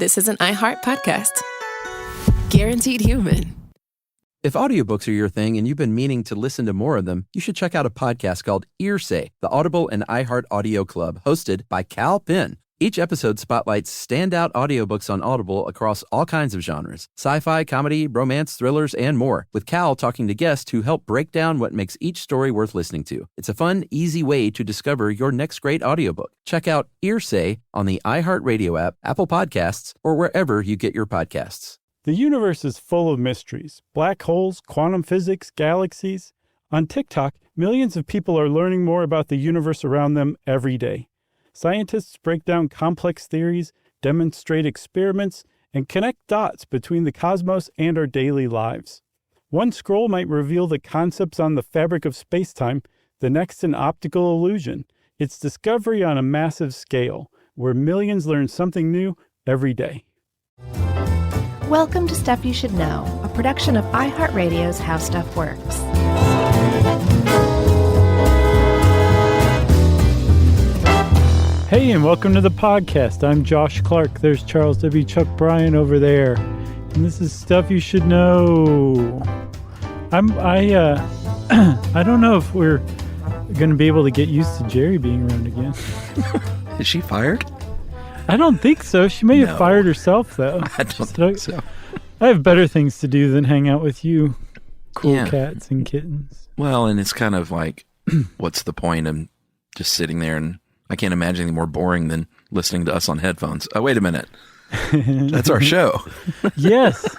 this is an iHeart podcast. Guaranteed human. If audiobooks are your thing and you've been meaning to listen to more of them, you should check out a podcast called Earsay, the Audible and iHeart Audio Club, hosted by Cal Penn. Each episode spotlights standout audiobooks on Audible across all kinds of genres: sci-fi, comedy, romance, thrillers, and more, with Cal talking to guests who help break down what makes each story worth listening to. It's a fun, easy way to discover your next great audiobook. Check out Earsay on the iHeartRadio app, Apple Podcasts, or wherever you get your podcasts. The universe is full of mysteries. Black holes, quantum physics, galaxies. On TikTok, millions of people are learning more about the universe around them every day. Scientists break down complex theories, demonstrate experiments, and connect dots between the cosmos and our daily lives. One scroll might reveal the concepts on the fabric of space-time, the next an optical illusion. It's discovery on a massive scale, where millions learn something new every day. Welcome to Stuff You Should Know, a production of iHeartRadio's How Stuff Works. Hey, and welcome to the podcast. I'm Josh Clark. There's Charles W. Chuck Bryan over there. And this is Stuff You Should Know. I don't know if we're going to be able to get used to Jerry being around again. Is she fired? I don't think so. She may have fired herself, though. I don't think so. I have better things to do than hang out with you, cool cats and kittens. Well, and it's kind of like, what's the point of just sitting there? And I can't imagine anything more boring than listening to us on headphones. Oh, wait a minute. That's our show. Yes.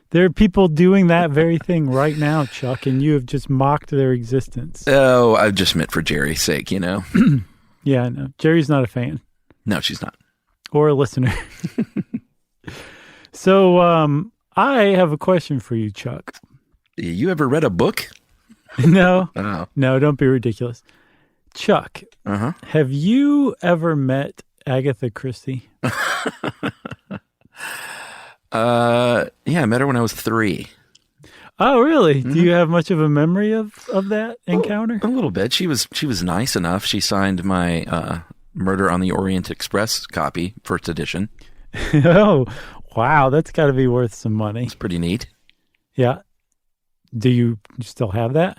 There are people doing that very thing right now, Chuck, and you have just mocked their existence. Oh, I just meant for Jerry's sake, you know? Yeah, I know. Jerry's not a fan. No, she's not. Or a listener. So, I have a question for you, Chuck. You ever read a book? No. Oh. No, don't be ridiculous. Chuck, have you ever met Agatha Christie? Yeah, I met her when I was 3. Oh, really? Mm-hmm. Do you have much of a memory of that encounter? A little bit. She was nice enough. She signed my Murder on the Orient Express copy, first edition. Oh, wow. That's got to be worth some money. It's pretty neat. Yeah. Do you still have that?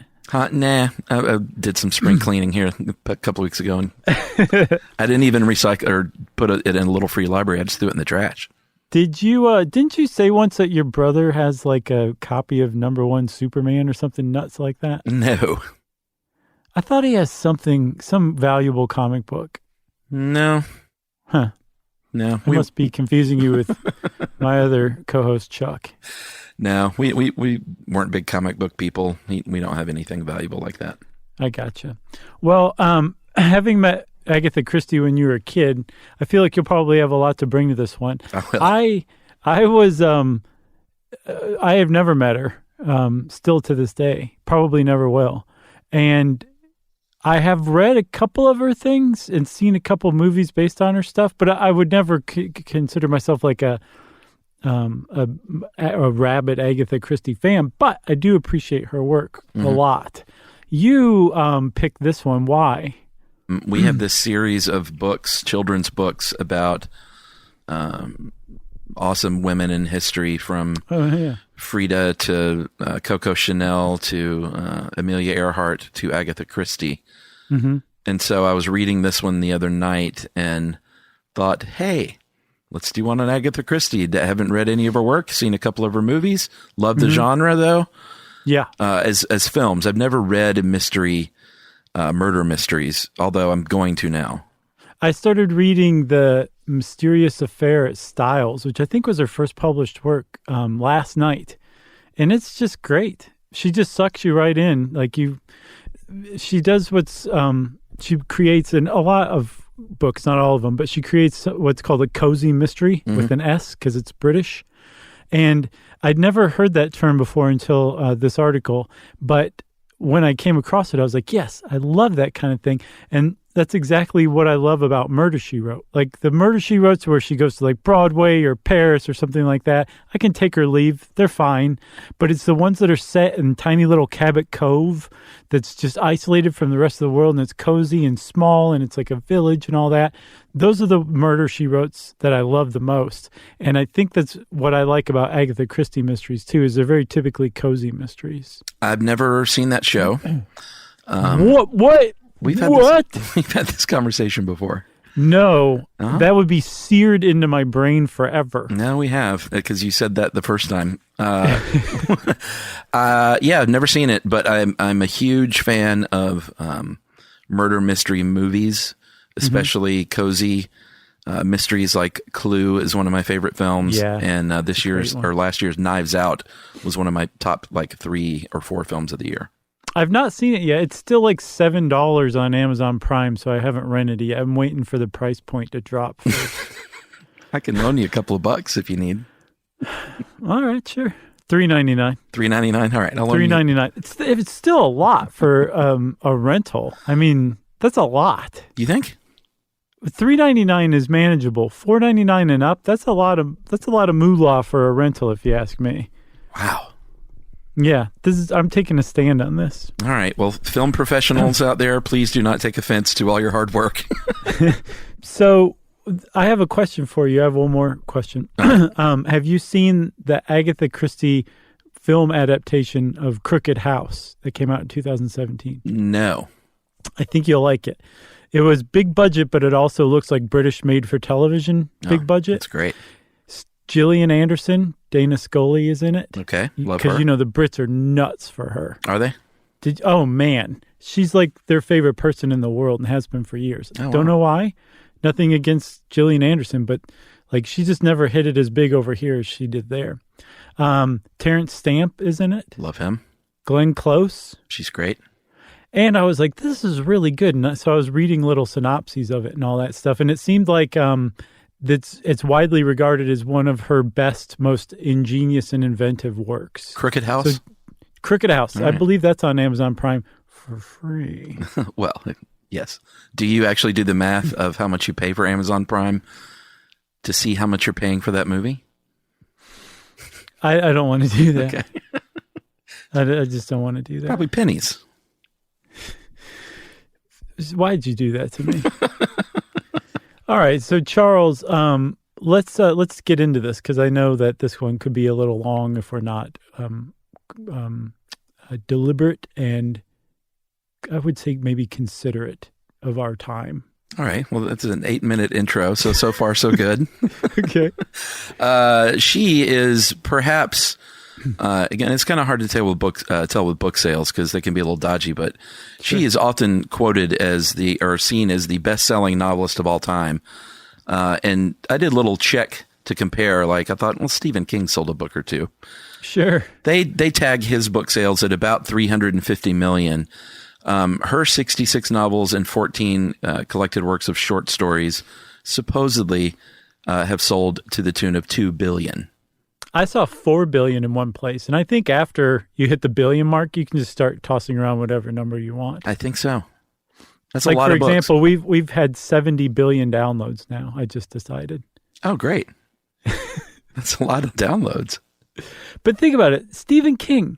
Nah. I did some spring cleaning here a couple weeks ago, and I didn't even recycle or put it in a little free library. I just threw it in the trash. Didn't you say once that your brother has like a copy of #1 Superman or something nuts like that? No. I thought he has some valuable comic book. No. Huh. No. I must be confusing you with my other co-host, Chuck. No, we weren't big comic book people. We don't have anything valuable like that. I gotcha. Well, having met Agatha Christie when you were a kid, I feel like you'll probably have a lot to bring to this one. I have never met her, still to this day, probably never will. And I have read a couple of her things and seen a couple movies based on her stuff, but I would never consider myself like a rabid Agatha Christie fan, but I do appreciate her work a lot. You picked this one. Why? We have this series of books, children's books about awesome women in history, from Frida to Coco Chanel to Amelia Earhart to Agatha Christie. Mm-hmm. And so I was reading this one the other night and thought, hey, let's do one on Agatha Christie. I haven't read any of her work, seen a couple of her movies. Love the genre, though. Yeah. As films. I've never read murder mysteries, although I'm going to now. I started reading The Mysterious Affair at Styles, which I think was her first published work, last night. And it's just great. She just sucks you right in. She does she creates a lot of books, not all of them, but she creates what's called a cozy mystery with an S because it's British. And I'd never heard that term before until this article. But when I came across it, I was like, yes, I love that kind of thing. And that's exactly what I love about Murder, She Wrote. Like the Murder, She Wrote where she goes to like Broadway or Paris or something like that. I can take or leave. They're fine. But it's the ones that are set in tiny little Cabot Cove that's just isolated from the rest of the world, and it's cozy and small, and it's like a village and all that. Those are the Murder, She Wrote that I love the most. And I think that's what I like about Agatha Christie mysteries too, is they're very typically cozy mysteries. I've never seen that show. What? We've had this conversation before. No, that would be seared into my brain forever. No, we have, because you said that the first time. Yeah, I've never seen it, but I'm a huge fan of murder mystery movies, especially cozy mysteries. Like Clue is one of my favorite films, and last year's Knives Out was one of my top like 3 or 4 films of the year. I've not seen it yet. It's still like $7 on Amazon Prime, so I haven't rented it yet. I'm waiting for the price point to drop first. I can loan you a couple of bucks if you need. All right, sure. $3.99. $3.99. All right, I'll loan $3.99. It's still a lot for a rental. I mean, that's a lot. You think? $3.99 is manageable. $4.99 and up. That's a lot of moolah for a rental, if you ask me. Wow. Yeah, I'm taking a stand on this. All right. Well, film professionals out there, please do not take offense to all your hard work. So I have a question for you. I have one more question. Have you seen the Agatha Christie film adaptation of Crooked House that came out in 2017? No. I think you'll like it. It was big budget, but it also looks like British made for television big budget. That's great. Gillian Anderson, Dana Scully is in it. Okay, love her. Because, the Brits are nuts for her. Are they? Oh, man. She's like their favorite person in the world and has been for years. Don't know why. Nothing against Gillian Anderson, but like she just never hit it as big over here as she did there. Terrence Stamp is in it. Love him. Glenn Close. She's great. And I was like, this is really good. And so I was reading little synopses of it and all that stuff. And it seemed like it's widely regarded as one of her best, most ingenious and inventive works. Crooked House? So, Crooked House. Right. I believe that's on Amazon Prime for free. Well, yes. Do you actually do the math of how much you pay for Amazon Prime to see how much you're paying for that movie? I don't want to do that. Okay. I just don't want to do that. Probably pennies. Why'd you do that to me? All right, so Charles, let's get into this because I know that this one could be a little long if we're not deliberate and I would say maybe considerate of our time. All right. Well, that's an 8-minute intro. So far, so good. Okay. She is perhaps, again, it's kind of hard to tell with book sales because they can be a little dodgy, but she is often quoted as seen as the best-selling novelist of all time. And I did a little check to compare. Like I thought, well, Stephen King sold a book or two. Sure. They tag his book sales at about 350 million. Her 66 novels and 14 collected works of short stories supposedly have sold to the tune of 2 billion. I saw 4 billion in one place, and I think after you hit the billion mark, you can just start tossing around whatever number you want. I think so. That's like, a lot of books. For example, we've had 70 billion downloads now. I just decided. Oh, great. That's a lot of downloads. But think about it. Stephen King.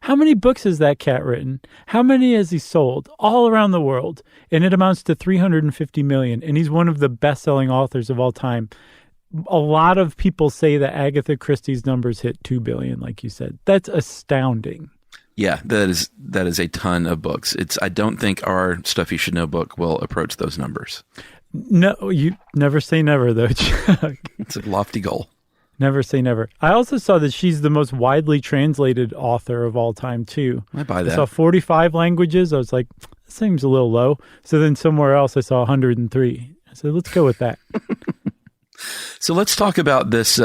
How many books has that cat written? How many has he sold all around the world? And it amounts to 350 million. And he's one of the best-selling authors of all time. A lot of people say that Agatha Christie's numbers hit 2 billion, like you said. That's astounding. Yeah, that is a ton of books. I don't think our Stuff You Should Know book will approach those numbers. No, you never say never, though, Chuck. It's a lofty goal. Never say never. I also saw that she's the most widely translated author of all time, too. I buy that. I saw 45 languages. I was like, that seems a little low. So then somewhere else I saw 103. I said, let's go with that. So let's talk about this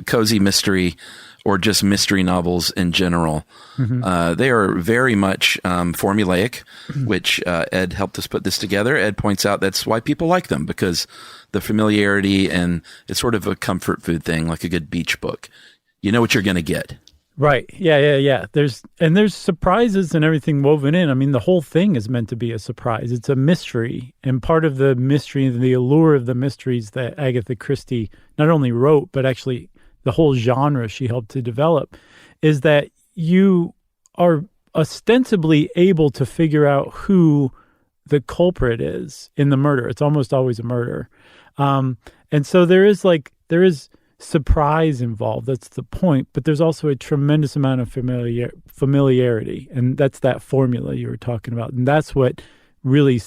cozy mystery or just mystery novels in general. Mm-hmm. They are very much formulaic, which Ed helped us put this together. Ed points out that's why people like them, because the familiarity and it's sort of a comfort food thing, like a good beach book. You know what you're going to get. Right. Yeah. There's surprises and everything woven in. I mean, the whole thing is meant to be a surprise. It's a mystery. And part of the mystery, the allure of the mysteries that Agatha Christie not only wrote, but actually the whole genre she helped to develop, is that you are ostensibly able to figure out who the culprit is in the murder. It's almost always a murder. And so there is surprise involved. That's the point. But there's also a tremendous amount of familiarity. And that's that formula you were talking about. And that's what really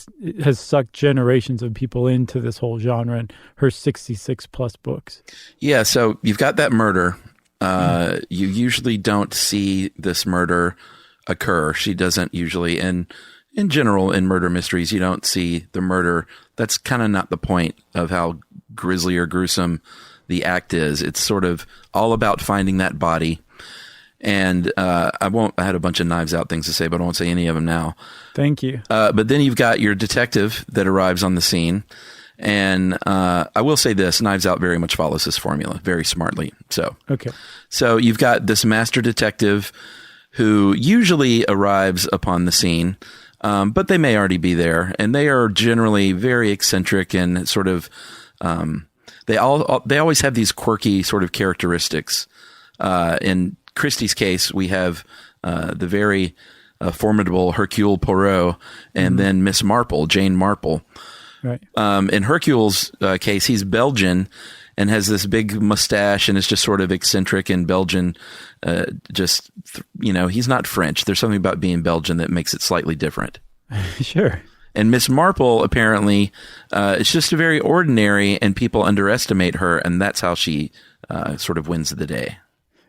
has sucked generations of people into this whole genre and her 66 plus books. Yeah. So you've got that murder. You usually don't see this murder occur. She doesn't usually. And in general, in murder mysteries, you don't see the murder. That's kind of not the point of how grisly or gruesome the act is. It's sort of all about finding that body. And I had a bunch of Knives Out things to say, but I won't say any of them now. Thank you. But then you've got your detective that arrives on the scene. And I will say this, Knives Out very much follows this formula very smartly. So you've got this master detective who usually arrives upon the scene, but they may already be there. And they are generally very eccentric and sort of they always have these quirky sort of characteristics. In Christie's case, we have the very formidable Hercule Poirot, and then Miss Marple, Jane Marple. Right. In Hercule's case, he's Belgian and has this big mustache and is just sort of eccentric and Belgian. He's not French. There's something about being Belgian that makes it slightly different. Sure. And Miss Marple, apparently, is just very ordinary, and people underestimate her, and that's how she sort of wins the day.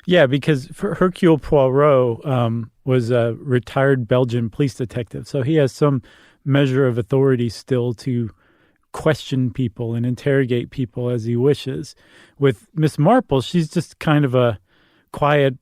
Yeah, because Hercule Poirot was a retired Belgian police detective, so he has some measure of authority still to question people and interrogate people as he wishes. With Miss Marple, she's just kind of a quiet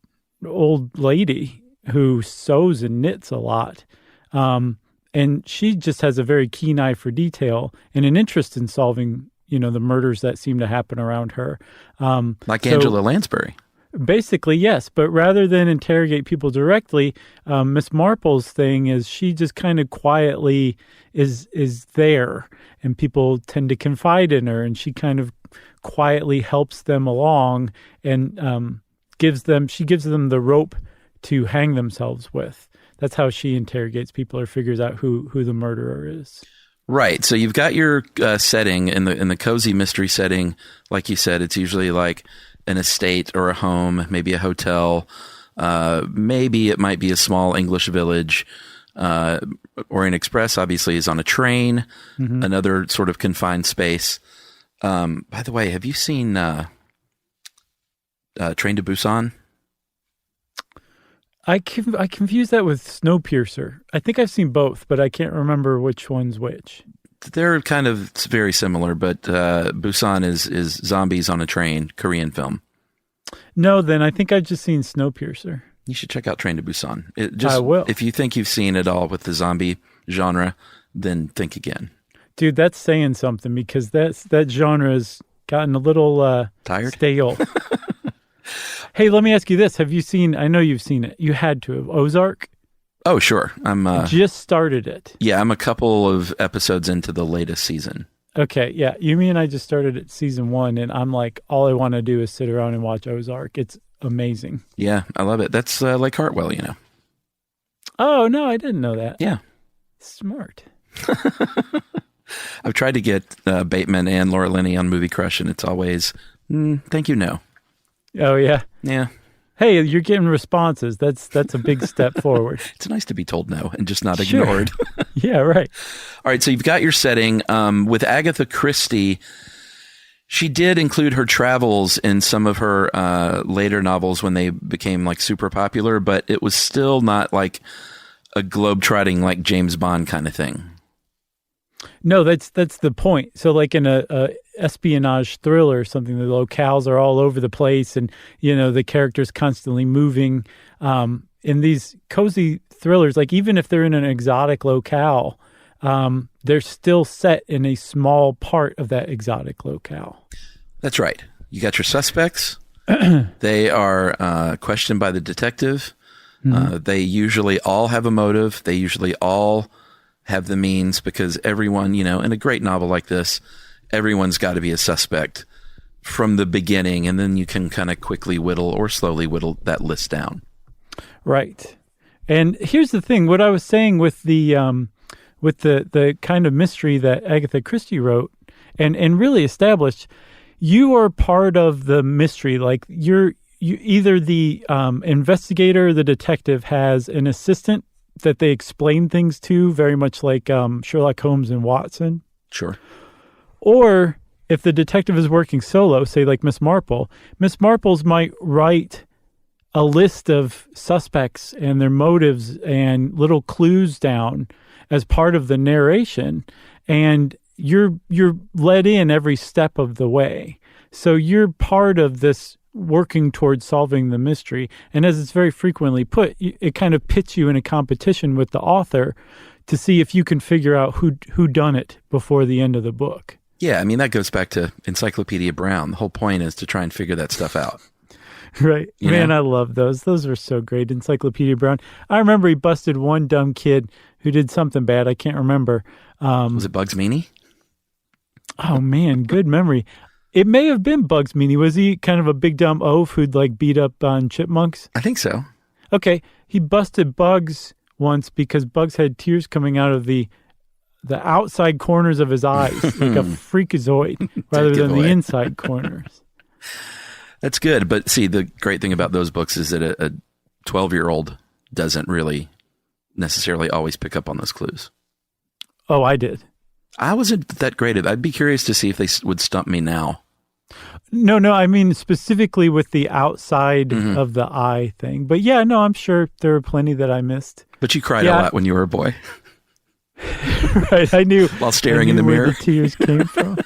old lady who sews and knits a lot. And she just has a very keen eye for detail and an interest in solving, the murders that seem to happen around her. Like Angela Lansbury. Basically, yes. But rather than interrogate people directly, Miss Marple's thing is she just kind of quietly is there, and people tend to confide in her, and she kind of quietly helps them along and gives them the rope to hang themselves with. That's how she interrogates people or figures out who the murderer is. Right. So you've got your setting in the cozy mystery setting. Like you said, it's usually like an estate or a home, maybe a hotel. Maybe it might be a small English village. Orient Express obviously is on a train, another sort of confined space. By the way, have you seen Train to Busan? I confuse that with Snowpiercer. I think I've seen both, but I can't remember which one's which. They're kind of very similar, but Busan is zombies on a train, Korean film. No, then I think I've just seen Snowpiercer. You should check out Train to Busan. I will. If you think you've seen it all with the zombie genre, then think again. Dude, that's saying something because that genre has gotten a little tired, stale. Hey, let me ask you this. Have you seen, I know you've seen it. You had to have, Ozark? Oh, sure. I'm just started it. Yeah, I'm a couple of episodes into the latest season. Okay, yeah. You and I just started at season 1, and I'm like, all I want to do is sit around and watch Ozark. It's amazing. Yeah, I love it. That's like Hartwell, Oh, no, I didn't know that. Yeah. Smart. I've tried to get Bateman and Laura Linney on Movie Crush, and it's always, thank you, no. Oh, yeah? Yeah. Hey, you're getting responses. That's a big step forward. It's nice to be told no and just not ignored. Yeah, right. All right, so you've got your setting. With Agatha Christie, she did include her travels in some of her later novels when they became like super popular, but it was still not like a globe-trotting like James Bond kind of thing. No, that's the point. So like in a espionage thriller or something, the locales are all over the place and, the character's constantly moving. In these cozy thrillers, like even if they're in an exotic locale, they're still set in a small part of that exotic locale. That's right. You got your suspects, They are questioned by the detective. They usually all have a motive. They usually all have the means, because everyone, in a great novel like this, everyone's got to be a suspect from the beginning, and then you can kind of quickly whittle or slowly whittle that list down. Right. And here's the thing, what I was saying with the kind of mystery that Agatha Christie wrote and really established, you are part of the mystery. Like you either the investigator or the detective has an assistant that they explain things to, very much like Sherlock Holmes and Watson. Sure. Or if the detective is working solo, say like Miss Marples might write a list of suspects and their motives and little clues down as part of the narration, and you're led in every step of the way. So you're part of this working towards solving the mystery. And as it's very frequently put, it kind of pits you in a competition with the author to see if you can figure out who done it before the end of the book. Yeah, I mean, that goes back to Encyclopedia Brown. The whole point is to try and figure that stuff out. Right. Man, I love those. Those were so great. Encyclopedia Brown. I remember he busted one dumb kid who did something bad. I can't remember. Was it Bugs Meany? Oh, man, good memory. It may have been Bugs Meany. Was he kind of a big dumb oaf who'd like beat up on chipmunks? I think so. Okay. He busted Bugs once because Bugs had tears coming out of the outside corners of his eyes, like a freakazoid, rather than the inside corners. That's good. But see, the great thing about those books is that a 12-year-old doesn't really necessarily always pick up on those clues. Oh, I did. I wasn't that great at it. I'd be curious to see if they would stump me now. No, I mean specifically with the outside of the eye thing. But yeah, no, I'm sure there were plenty that I missed. But you cried a lot when you were a boy. Right, I knew. While staring in the mirror. Where the tears came from.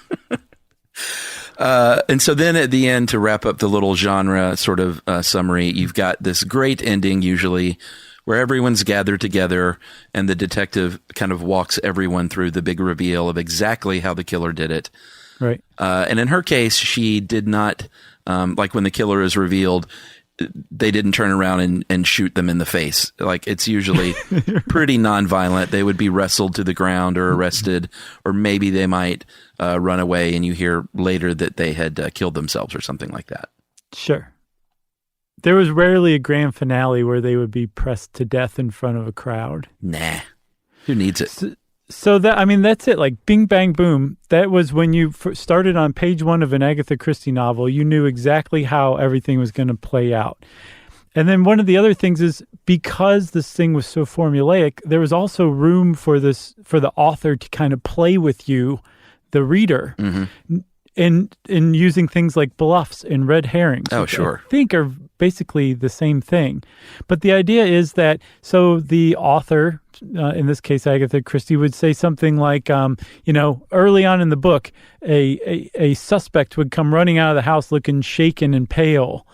And so then at the end, to wrap up the little genre sort of summary, you've got this great ending usually where everyone's gathered together and the detective kind of walks everyone through the big reveal of exactly how the killer did it. Right. And in her case, she did not, like when the killer is revealed, they didn't turn around and shoot them in the face. Like, it's usually pretty nonviolent. They would be wrestled to the ground or arrested, or maybe they might run away and you hear later that they had killed themselves or something like that. Sure. There was rarely a grand finale where they would be pressed to death in front of a crowd. Nah. Who needs it? So that's it. Like, bing, bang, boom. That was when you started on page 1 of an Agatha Christie novel. You knew exactly how everything was going to play out. And then one of the other things is, because this thing was so formulaic, there was also room for the author to kind of play with you, the reader, in using things like bluffs and red herrings. Oh, sure. I think are basically the same thing. But the idea is that, so the author, in this case Agatha Christie, would say something like, early on in the book, a suspect would come running out of the house looking shaken and pale.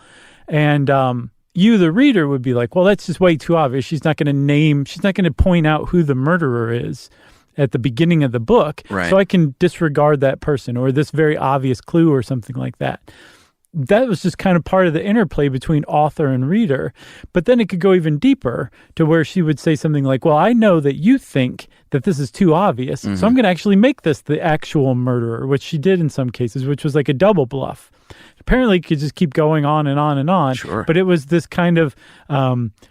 And you, the reader, would be like, well, that's just way too obvious. She's not going to point out who the murderer is at the beginning of the book. Right. So I can disregard that person or this very obvious clue or something like that. That was just kind of part of the interplay between author and reader. But then it could go even deeper to where she would say something like, well, I know that you think that this is too obvious, so I'm going to actually make this the actual murderer, which she did in some cases, which was like a double bluff. Apparently, it could just keep going on and on and on. Sure. But it was this kind of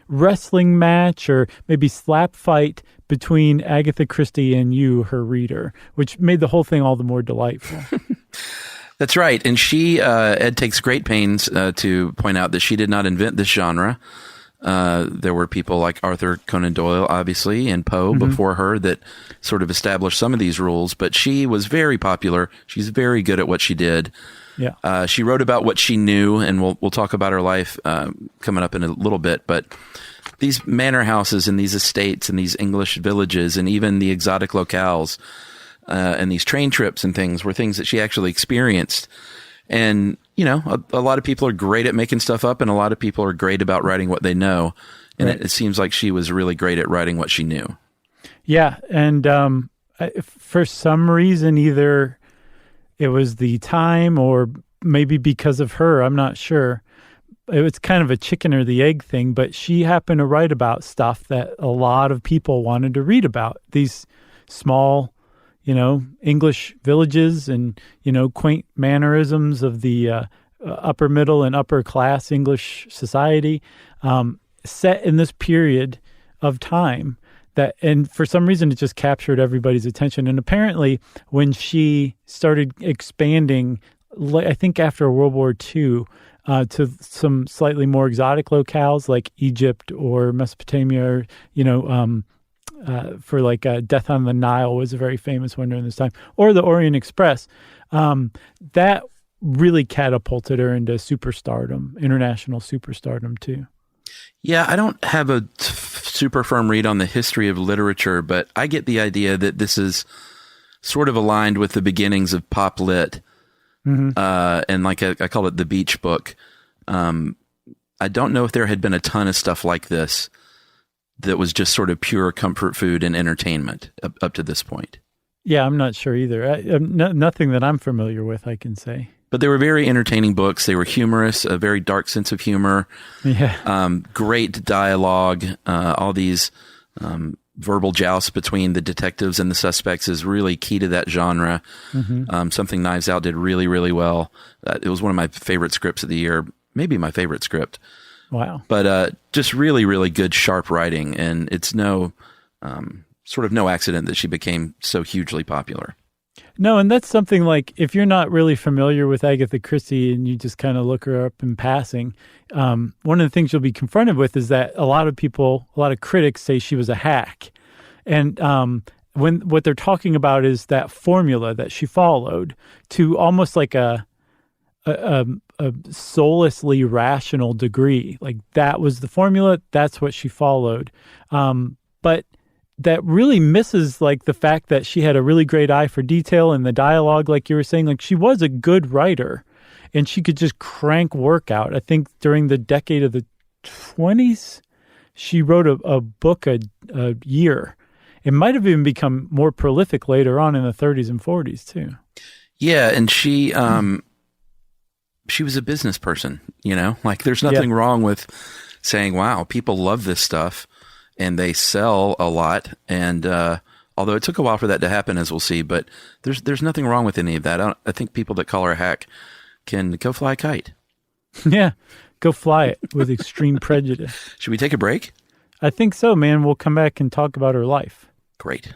wrestling match or maybe slap fight between Agatha Christie and you, her reader, which made the whole thing all the more delightful. That's right. And she, Ed takes great pains to point out that she did not invent this genre. There were people like Arthur Conan Doyle, obviously, and Poe before her that sort of established some of these rules. But she was very popular. She's very good at what she did. Yeah. She wrote about what she knew, and we'll talk about her life coming up in a little bit. But these manor houses and these estates and these English villages and even the exotic locales and these train trips and things were things that she actually experienced. And, a lot of people are great at making stuff up, and a lot of people are great about writing what they know. And it seems like she was really great at writing what she knew. Yeah. And for some reason, either it was the time or maybe because of her, I'm not sure. It was kind of a chicken or the egg thing, but she happened to write about stuff that a lot of people wanted to read about. These small, English villages and, quaint mannerisms of the upper middle and upper class English society, set in this period of time and for some reason it just captured everybody's attention. And apparently when she started expanding, I think after World War II, to some slightly more exotic locales like Egypt or Mesopotamia, for like Death on the Nile was a very famous one during this time, or the Orient Express, that really catapulted her into superstardom, international superstardom too. Yeah, I don't have a super firm read on the history of literature, but I get the idea that this is sort of aligned with the beginnings of pop lit. Mm-hmm. And like I call it the beach book. I don't know if there had been a ton of stuff like this that was just sort of pure comfort food and entertainment up to this point. Yeah, I'm not sure either. Nothing that I'm familiar with, I can say. But they were very entertaining books. They were humorous, a very dark sense of humor. Yeah. Great dialogue. All these verbal jousts between the detectives and the suspects is really key to that genre. Mm-hmm. Something Knives Out did really, really well. It was one of my favorite scripts of the year, maybe my favorite script. Wow. But just really, really good, sharp writing. And it's no accident that she became so hugely popular. No, and that's something like if you're not really familiar with Agatha Christie and you just kind of look her up in passing, one of the things you'll be confronted with is that a lot of critics say she was a hack. And what they're talking about is that formula that she followed to almost like a soullessly rational degree. Like that was the formula. That's what she followed. But that really misses like the fact that she had a really great eye for detail and the dialogue, like you were saying, like she was a good writer and she could just crank work out. I think during the decade of the 20s, she wrote a book a year. It might have even become more prolific later on in the 30s and 40s too. Yeah. And she was a business person, like there's nothing wrong with saying, wow, people love this stuff. And they sell a lot. And although it took a while for that to happen, as we'll see, but there's nothing wrong with any of that. I think people that call her a hack can go fly a kite. Yeah, go fly it with extreme prejudice. Should we take a break? I think so, man. We'll come back and talk about her life. Great.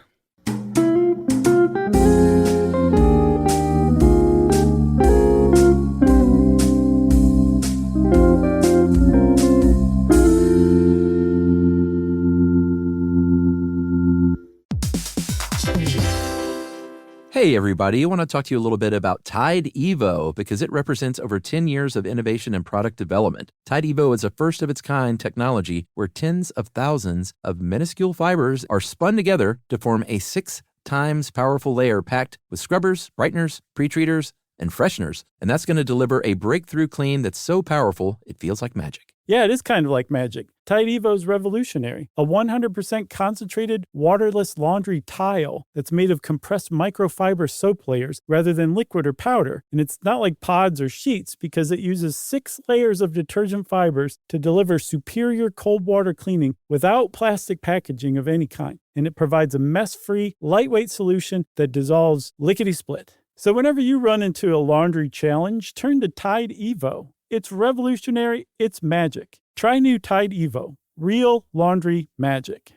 Hey, everybody. I want to talk to you a little bit about Tide Evo because it represents over 10 years of innovation and product development. Tide Evo is a first-of-its-kind technology where tens of thousands of minuscule fibers are spun together to form a 6 times powerful layer packed with scrubbers, brighteners, pre-treaters, and fresheners. And that's going to deliver a breakthrough clean that's so powerful, it feels like magic. Yeah, it is kind of like magic. Tide Evo is revolutionary. A 100% concentrated, waterless laundry tile that's made of compressed microfiber soap layers rather than liquid or powder. And it's not like pods or sheets because it uses 6 layers of detergent fibers to deliver superior cold water cleaning without plastic packaging of any kind. And it provides a mess-free, lightweight solution that dissolves lickety-split. So whenever you run into a laundry challenge, turn to Tide Evo. It's revolutionary. It's magic. Try new Tide Evo. Real laundry magic.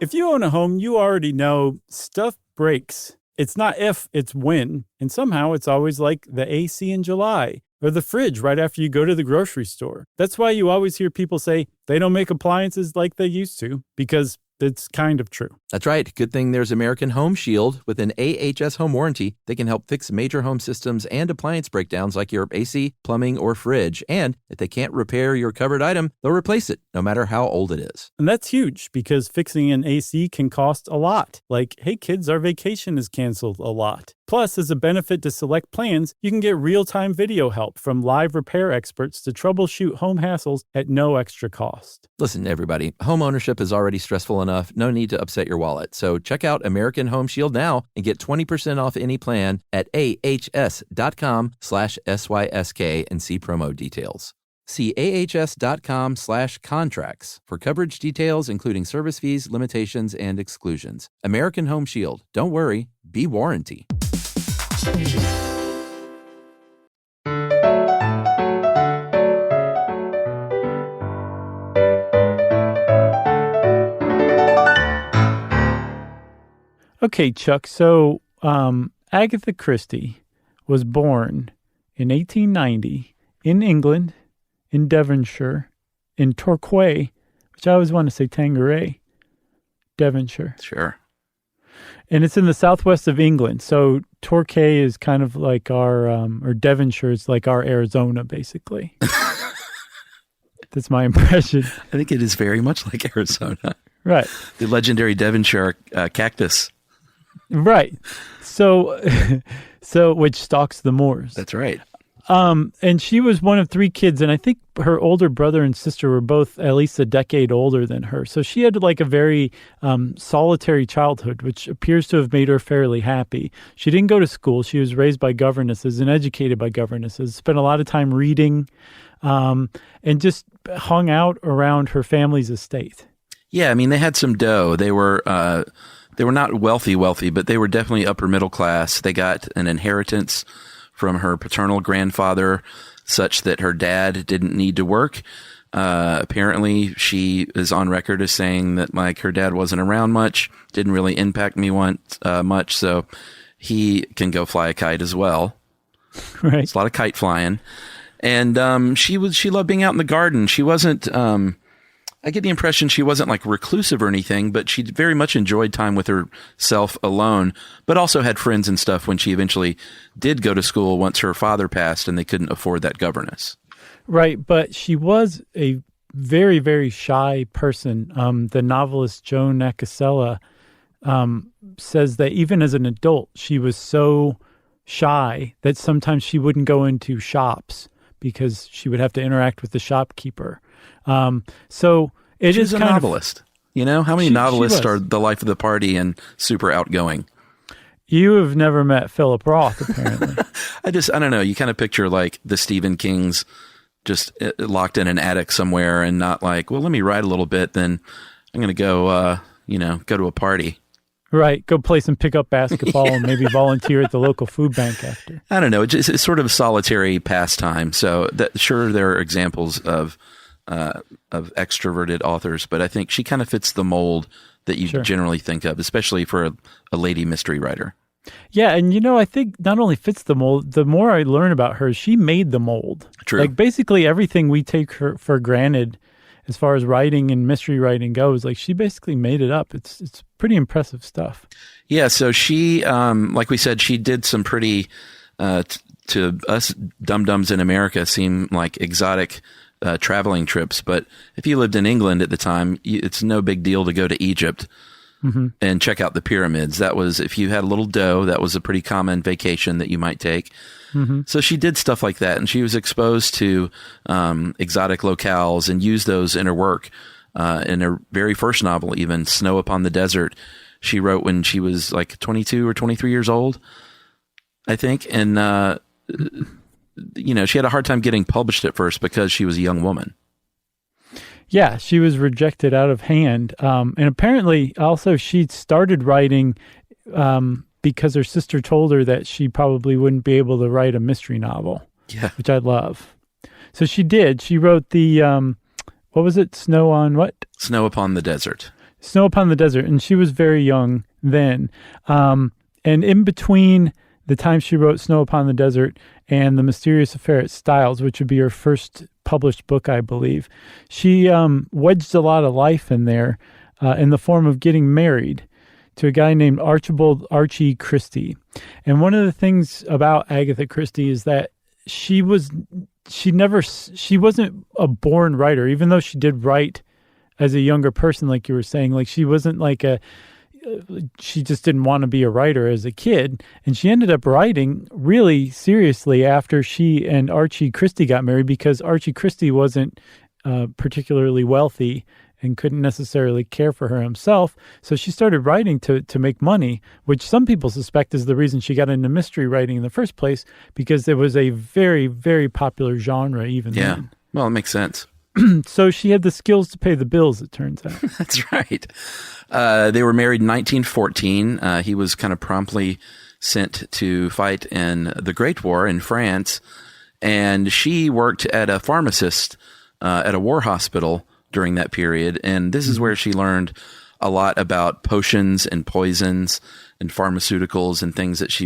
If you own a home, you already know stuff breaks. It's not if, it's when. And somehow it's always like the AC in July or the fridge right after you go to the grocery store. That's why you always hear people say they don't make appliances like they used to, because it's kind of true. That's right. Good thing there's American Home Shield. With an AHS home warranty, they can help fix major home systems and appliance breakdowns like your AC, plumbing, or fridge. And if they can't repair your covered item, they'll replace it, no matter how old it is. And that's huge because fixing an AC can cost a lot. Like, hey kids, our vacation is canceled a lot. Plus, as a benefit to select plans, you can get real-time video help from live repair experts to troubleshoot home hassles at no extra cost. Listen, everybody, home ownership is already stressful enough. No need to upset your wallet. So check out American Home Shield now and get 20% off any plan at ahs.com/SYSK and see promo details. See ahs.com/contracts for coverage details, including service fees, limitations, and exclusions. American Home Shield. Don't worry, be warranty. Okay, Chuck, so Agatha Christie was born in 1890 in England, in Devonshire, in Torquay, which I always want to say Tanqueray, Devonshire. Sure. And it's in the southwest of England. So Torquay is kind of like our, or Devonshire is like our Arizona, basically. That's my impression. I think it is very much like Arizona. Right. The legendary Devonshire cactus. Right. So which stalks the moors. That's right. And she was one of three kids, and I think her older brother and sister were both at least a decade older than her. So she had like a very solitary childhood, which appears to have made her fairly happy. She didn't go to school. She was raised by governesses and educated by governesses, spent a lot of time reading, and just hung out around her family's estate. Yeah, I mean, they had some dough. They were not wealthy, but they were definitely upper middle class. They got an inheritance from her paternal grandfather, such that her dad didn't need to work. Apparently, she is on record as saying that like her dad wasn't around much, didn't really impact me much, so he can go fly a kite as well. Right, it's a lot of kite flying, and she loved being out in the garden. She wasn't. I get the impression she wasn't like reclusive or anything, but she very much enjoyed time with herself alone, but also had friends and stuff when she eventually did go to school once her father passed and they couldn't afford that governess. Right, but she was a very, very shy person. The novelist Joan Nakasela says that even as an adult, she was so shy that sometimes she wouldn't go into shops because she would have to interact with the shopkeeper. So it She's is a kind novelist. You know, how many novelists are the life of the party and super outgoing? You have never met Philip Roth, apparently. I don't know. You kind of picture like the Stephen Kings just locked in an attic somewhere and not like, well, let me write a little bit. Then I'm going to go, go to a party. Right. Go play some pickup basketball and maybe volunteer at the local food bank after. I don't know. It's sort of a solitary pastime. So sure, there are examples of extroverted authors, but I think she kind of fits the mold that you generally think of, especially for a lady mystery writer. Yeah, and I think not only fits the mold, the more I learn about her, she made the mold. True. Like basically everything we take her for granted as far as writing and mystery writing goes, like she basically made it up. It's pretty impressive stuff. Yeah, so she, like we said, she did some pretty, to us dum-dums in America, seem like exotic traveling trips. But if you lived in England at the time, it's no big deal to go to Egypt and check out the pyramids. That was, if you had a little dough, that was a pretty common vacation that you might take. So she did stuff like that, and she was exposed to exotic locales and used those in her work. In her very first novel, even, Snow Upon the Desert, she wrote when she was like 22 or 23 years old, I think. And, she had a hard time getting published at first because she was a young woman. Yeah, she was rejected out of hand. And apparently also she started writing because her sister told her that she probably wouldn't be able to write a mystery novel, which I love. So she did. She wrote the, what was it? Snow on what? Snow Upon the Desert. Snow Upon the Desert. And she was very young then. And in between the time she wrote Snow Upon the Desert and The Mysterious Affair at Styles, which would be her first published book, I believe, she wedged a lot of life in there in the form of getting married to a guy named Archie Christie. And one of the things about Agatha Christie is that she wasn't a born writer, even though she did write as a younger person, like you were saying. Like she wasn't like she just didn't want to be a writer as a kid. And she ended up writing really seriously after she and Archie Christie got married, because Archie Christie wasn't particularly wealthy and couldn't necessarily care for her himself. So she started writing to make money, which some people suspect is the reason she got into mystery writing in the first place, because it was a very, very popular genre even then. Well, it makes sense. So she had the skills to pay the bills, it turns out. That's right. They were married in 1914. He was kind of promptly sent to fight in the Great War in France, and she worked at a pharmacist at a war hospital during that period. And this is where she learned a lot about potions and poisons and pharmaceuticals and things that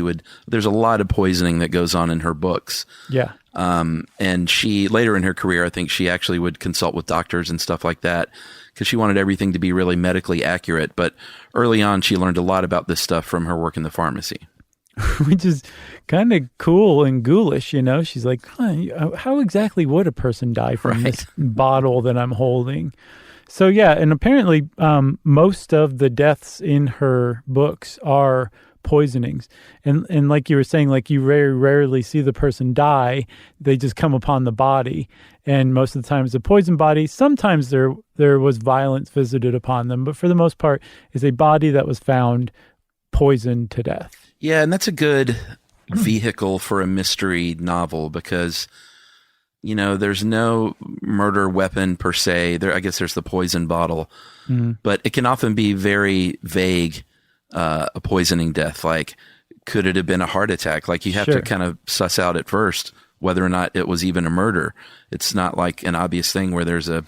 there's a lot of poisoning that goes on in her books. Yeah. And she, later in her career, I think she actually would consult with doctors and stuff like that because she wanted everything to be really medically accurate. But early on, she learned a lot about this stuff from her work in the pharmacy. Which is kind of cool and ghoulish, you know? She's like, how exactly would a person die from this bottle that I'm holding? So, yeah, and apparently most of the deaths in her books are poisonings. And like you were saying, like you very rarely see the person die. They just come upon the body. And most of the time it's a poison body. Sometimes there was violence visited upon them. But for the most part, it's a body that was found poisoned to death. Yeah, and that's a good vehicle for a mystery novel because, you know, there's no murder weapon per se. I guess there's the poison bottle, but it can often be very vague, a poisoning death. Like, could it have been a heart attack? Like, you have to kind of suss out at first whether or not it was even a murder. It's not like an obvious thing where there's a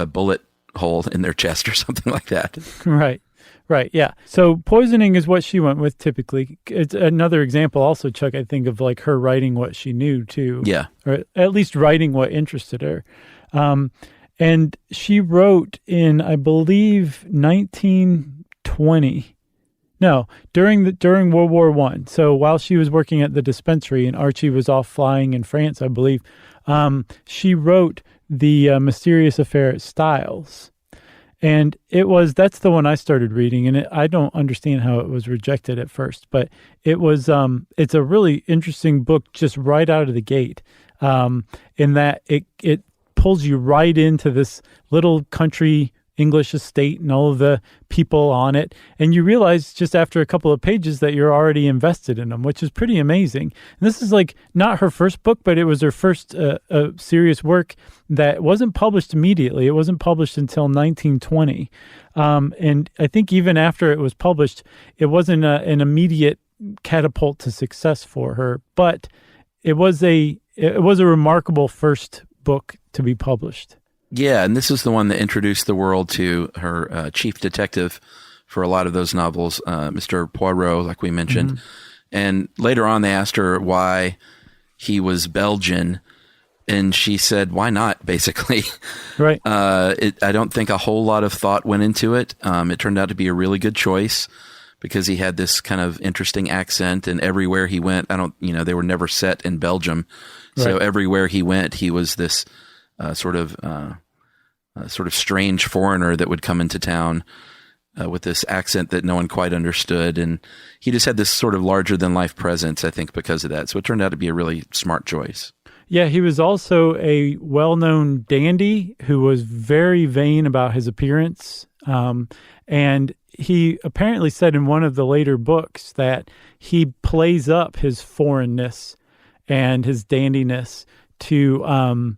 bullet hole in their chest or something like that. Right, yeah. So poisoning is what she went with typically. It's another example also, Chuck, I think, of like her writing what she knew too. Yeah. Or at least writing what interested her. And she wrote in, I believe, 1920. No, during World War I. So while she was working at the dispensary and Archie was off flying in France, I believe, she wrote The Mysterious Affair at Styles. And that's the one I started reading, and I don't understand how it was rejected at first, but it's a really interesting book just right out of the gate, in that it pulls you right into this little country English estate and all of the people on it. And you realize just after a couple of pages that you're already invested in them, which is pretty amazing. And this is like not her first book, but it was her first serious work that wasn't published immediately. It wasn't published until 1920. And I think even after it was published, it wasn't an immediate catapult to success for her, but it was a remarkable first book to be published. Yeah, and this is the one that introduced the world to her chief detective for a lot of those novels, Mr. Poirot, like we mentioned. Mm-hmm. And later on, they asked her why he was Belgian, and she said, why not, basically. Right. I don't think a whole lot of thought went into it. It turned out to be a really good choice because he had this kind of interesting accent, and everywhere he went, they were never set in Belgium. Right. So everywhere he went, he was this sort of strange foreigner that would come into town with this accent that no one quite understood. And he just had this sort of larger than life presence, I think, because of that. So it turned out to be a really smart choice. Yeah, he was also a well-known dandy who was very vain about his appearance. And he apparently said in one of the later books that he plays up his foreignness and his dandiness to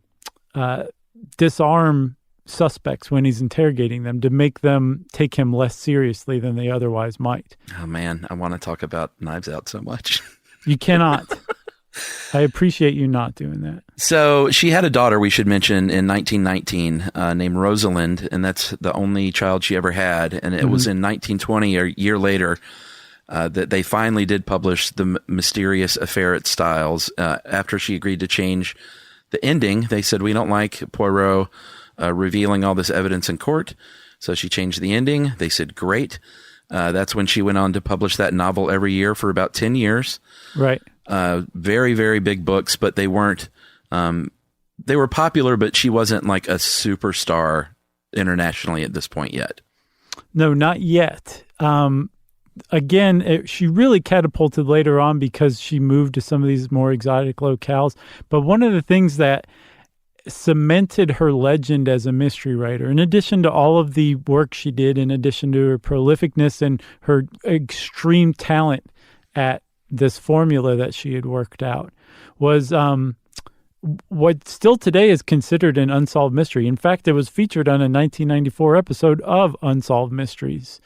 disarm suspects when he's interrogating them, to make them take him less seriously than they otherwise might. Oh man, I want to talk about Knives Out so much. You cannot. I appreciate you not doing that. So she had a daughter, we should mention, in 1919 named Rosalind, and that's the only child she ever had. And it was in 1920, a year later, that they finally did publish The Mysterious Affair at Styles. After she agreed to change the ending, they said, we don't like Poirot revealing all this evidence in court. So she changed the ending. They said, great. That's when she went on to publish that novel every year for about 10 years. Right. Very, very big books, but they weren't, they were popular, but she wasn't like a superstar internationally at this point yet. No, not yet. again, she really catapulted later on because she moved to some of these more exotic locales. But one of the things that cemented her legend as a mystery writer, in addition to all of the work she did, in addition to her prolificness and her extreme talent at this formula that she had worked out, was what still today is considered an unsolved mystery. In fact, it was featured on a 1994 episode of Unsolved Mysteries,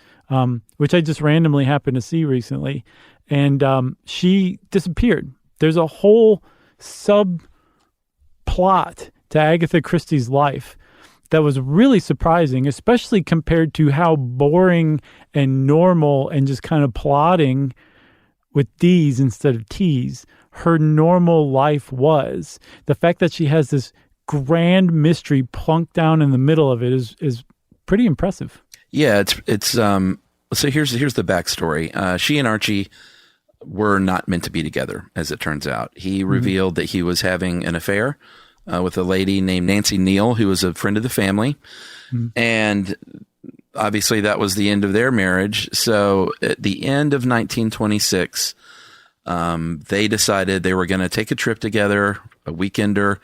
which I just randomly happened to see recently. And she disappeared. There's a whole subplot to Agatha Christie's life that was really surprising, especially compared to how boring and normal and just kind of plodding with D's instead of T's her normal life was. The fact that she has this grand mystery plunked down in the middle of it is pretty impressive. Yeah, it's so here's the backstory. She and Archie were not meant to be together, as it turns out. He revealed that he was having an affair with a lady named Nancy Neal, who was a friend of the family. And obviously that was the end of their marriage. So at the end of 1926, they decided they were going to take a trip together, a weekender.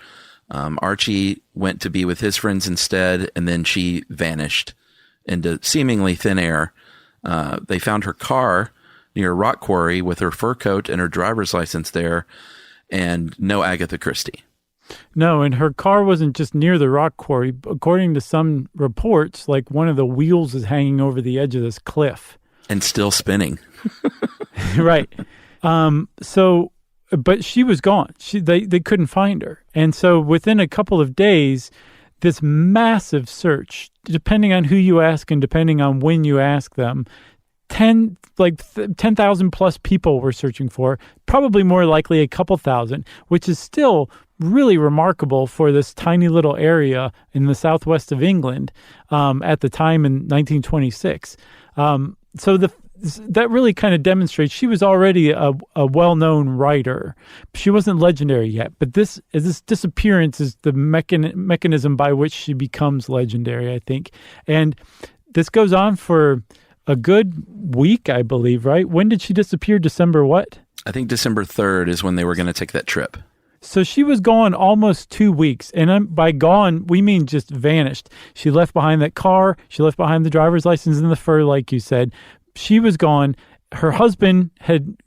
Archie went to be with his friends instead, and then she vanished into seemingly thin air. They found her car near a rock quarry with her fur coat and her driver's license there, and no Agatha Christie. No, and her car wasn't just near the rock quarry. According to some reports, like one of the wheels is hanging over the edge of this cliff. And still spinning. Right. But she was gone. They couldn't find her. And so within a couple of days, this massive search, depending on who you ask and depending on when you ask them, 10,000 plus people were searching for, probably more likely a couple thousand, which is still really remarkable for this tiny little area in the southwest of England at the time in 1926. So that really kind of demonstrates she was already a well-known writer. She wasn't legendary yet, but this disappearance is the mechanism by which she becomes legendary, I think. And this goes on for a good week, I believe, right? When did she disappear? December what? I think December 3rd is when they were going to take that trip. So she was gone almost 2 weeks. And by gone, we mean just vanished. She left behind that car. She left behind the driver's license and the fur, like you said. She was gone. Her husband had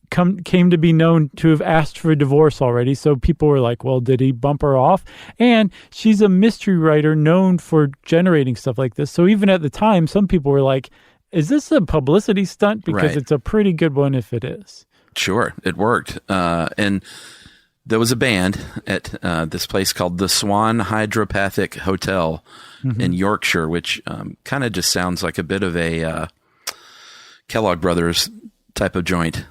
came to be known to have asked for a divorce already. So people were like, well, did he bump her off? And she's a mystery writer known for generating stuff like this. So even at the time, some people were like, is this a publicity stunt? Because It's a pretty good one if it is. Sure, it worked. And there was a band at this place called the Swan Hydropathic Hotel in Yorkshire, which kind of just sounds like a bit of a Kellogg Brothers type of joint.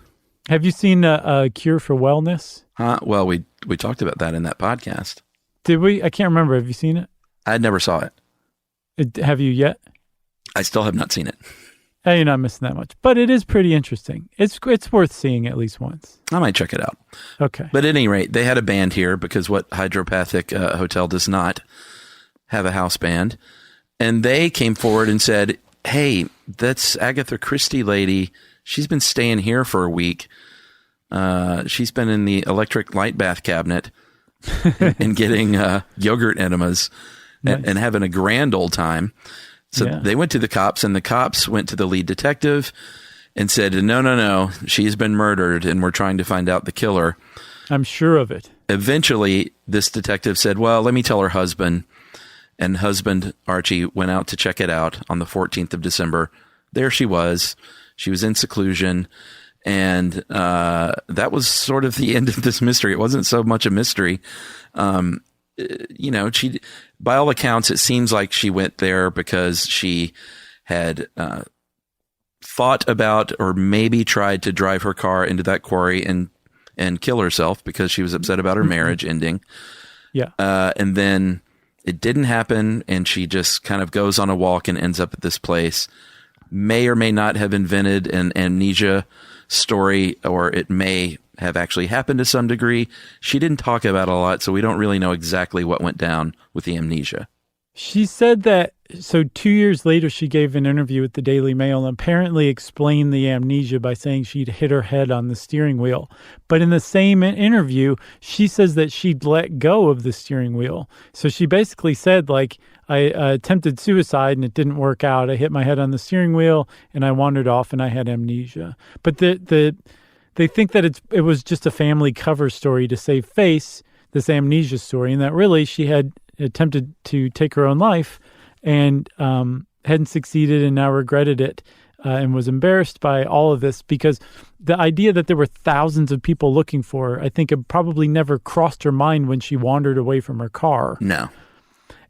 Have you seen a Cure for Wellness? Well, we talked about that in that podcast. Did we? I can't remember. Have you seen it? I never saw it. Have you yet? I still have not seen it. Hey, you're not missing that much, but it is pretty interesting. It's worth seeing at least once. I might check it out. Okay. But at any rate, they had a band here because what hydropathic hotel does not have a house band. And they came forward and said, hey, that's Agatha Christie lady. She's been staying here for a week. She's been in the electric light bath cabinet and getting yogurt enemas and having a grand old time. So they went to the cops, and the cops went to the lead detective and said, no, she's been murdered, and we're trying to find out the killer. I'm sure of it. Eventually, this detective said, well, let me tell her husband. And husband, Archie, went out to check it out on the 14th of December. There she was. She was in seclusion. And that was sort of the end of this mystery. It wasn't so much a mystery. She, by all accounts, it seems like she went there because she had thought about or maybe tried to drive her car into that quarry and kill herself because she was upset about her marriage ending. Yeah. And then it didn't happen, and she just kind of goes on a walk and ends up at this place. May or may not have invented an amnesia story, or it may have actually happened to some degree. She didn't talk about it a lot, so we don't really know exactly what went down with the amnesia. She said that, so 2 years later, she gave an interview with the Daily Mail and apparently explained the amnesia by saying she'd hit her head on the steering wheel. But in the same interview, she says that she'd let go of the steering wheel. So she basically said, like, I attempted suicide and it didn't work out. I hit my head on the steering wheel and I wandered off and I had amnesia. But they think that it was just a family cover story to save face, this amnesia story, and that really she had attempted to take her own life and hadn't succeeded and now regretted it and was embarrassed by all of this because the idea that there were thousands of people looking for her, I think it probably never crossed her mind when she wandered away from her car. No.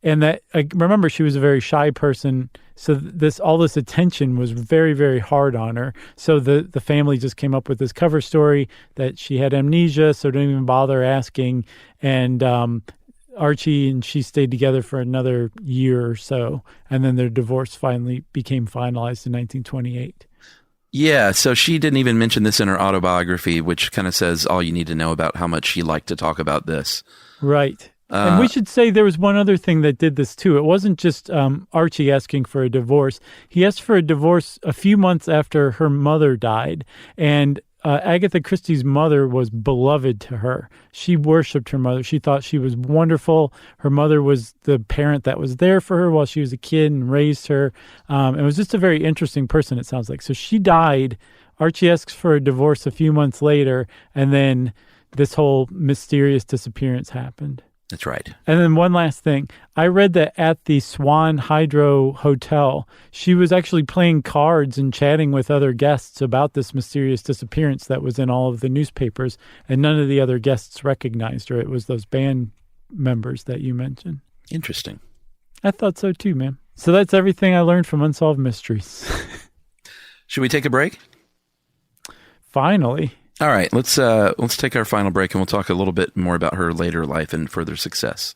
And that, I remember, she was a very shy person, so all this attention was very, very hard on her. So the family just came up with this cover story that she had amnesia, so don't even bother asking. And Archie and she stayed together for another year or so, and then their divorce finally became finalized in 1928. Yeah, so she didn't even mention this in her autobiography, which kind of says all you need to know about how much she liked to talk about this. Right. And we should say there was one other thing that did this too. It wasn't just Archie asking for a divorce. He asked for a divorce a few months after her mother died, and Agatha Christie's mother was beloved to her. She worshipped her mother. She thought she was wonderful. Her mother was the parent that was there for her while she was a kid and raised her. It was just a very interesting person, it sounds like. So she died. Archie asks for a divorce a few months later, and then this whole mysterious disappearance happened. That's right. And then one last thing. I read that at the Swan Hydro Hotel, she was actually playing cards and chatting with other guests about this mysterious disappearance that was in all of the newspapers, and none of the other guests recognized her. It was those band members that you mentioned. Interesting. I thought so too, man. So that's everything I learned from Unsolved Mysteries. Should we take a break? Finally. All right, let's take our final break and we'll talk a little bit more about her later life and further success.